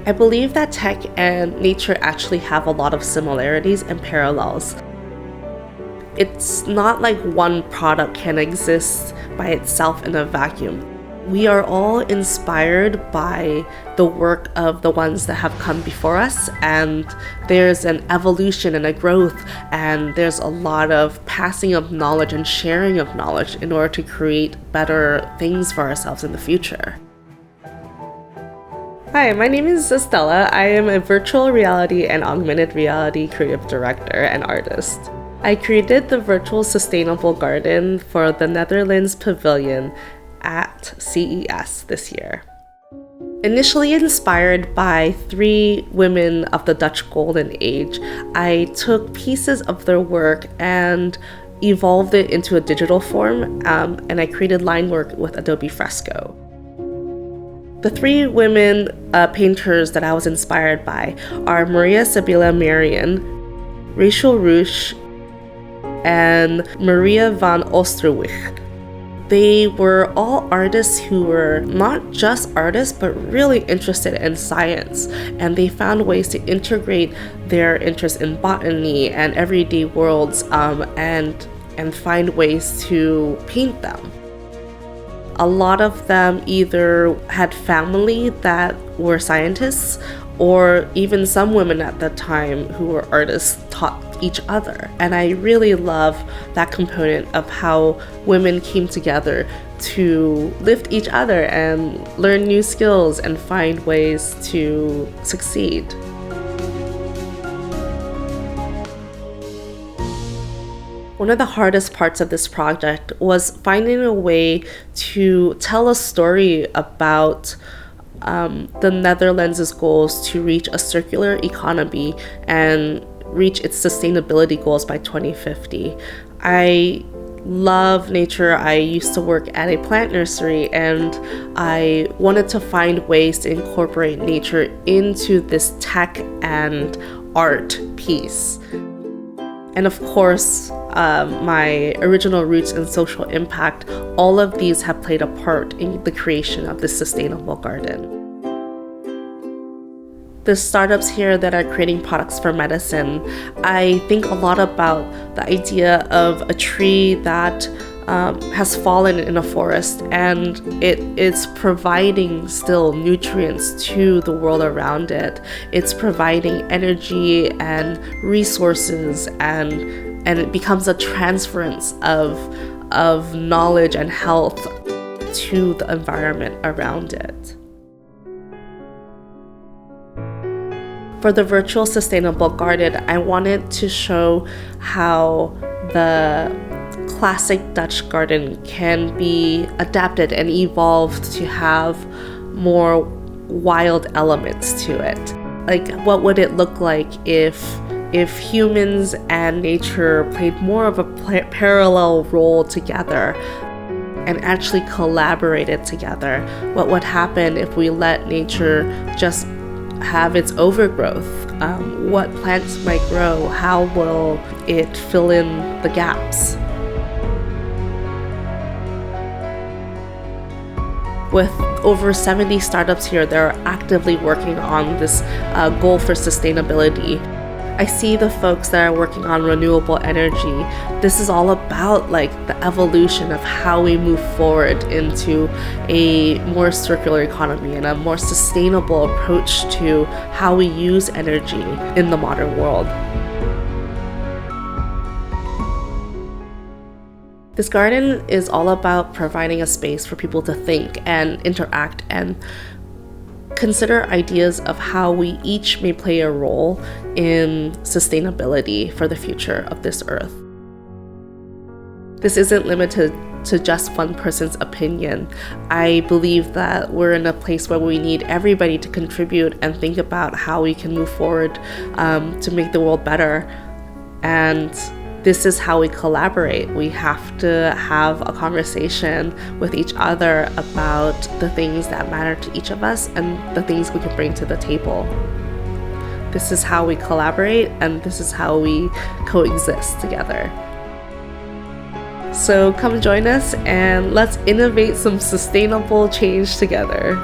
I believe that tech and nature actually have a lot of similarities and parallels. It's not like one product can exist by itself in a vacuum. We are all inspired by the work of the ones that have come before us, and there's an evolution and a growth, and there's a lot of passing of knowledge and sharing of knowledge in order to create better things for ourselves in the future. Hi, my name is Estella. I am a virtual reality and augmented reality creative director and artist. I created the virtual sustainable garden for the Netherlands Pavilion at CES this year. Initially inspired by 3 women of the Dutch Golden Age, I took pieces of their work and evolved it into a digital form, and I created line work with Adobe Fresco. The 3 women painters that I was inspired by are Maria Sibylla Marian, Rachel Rusch, and Maria van Oosterwijk. They were all artists who were not just artists, but really interested in science, and they found ways to integrate their interest in botany and everyday worlds and find ways to paint them. A lot of them either had family that were scientists, or even some women at the time who were artists taught each other. And I really love that component of how women came together to lift each other and learn new skills and find ways to succeed. One of the hardest parts of this project was finding a way to tell a story about the Netherlands' goals to reach a circular economy and reach its sustainability goals by 2050. I love nature. I used to work at a plant nursery, and I wanted to find ways to incorporate nature into this tech and art piece. And of course, my original roots in social impact, all of these have played a part in the creation of this sustainable garden. The startups here that are creating products for medicine, I think a lot about the idea of a tree that has fallen in a forest, and it is providing still nutrients to the world around it. It's providing energy and resources, and it becomes a transference of knowledge and health to the environment around it. For the virtual sustainable garden, I wanted to show how the classic Dutch garden can be adapted and evolved to have more wild elements to it. Like, what would it look like if humans and nature played more of a parallel role together and actually collaborated together? What would happen if we let nature just have its overgrowth? What plants might grow? How will it fill in the gaps? With over 70 startups here that are actively working on this goal for sustainability, I see the folks that are working on renewable energy. This is all about like the evolution of how we move forward into a more circular economy and a more sustainable approach to how we use energy in the modern world. This garden is all about providing a space for people to think and interact and consider ideas of how we each may play a role in sustainability for the future of this earth. This isn't limited to just one person's opinion. I believe that we're in a place where we need everybody to contribute and think about how we can move forward to make the world better. And this is how we collaborate. We have to have a conversation with each other about the things that matter to each of us and the things we can bring to the table. This is how we collaborate, and this is how we coexist together. So come join us and let's innovate some sustainable change together.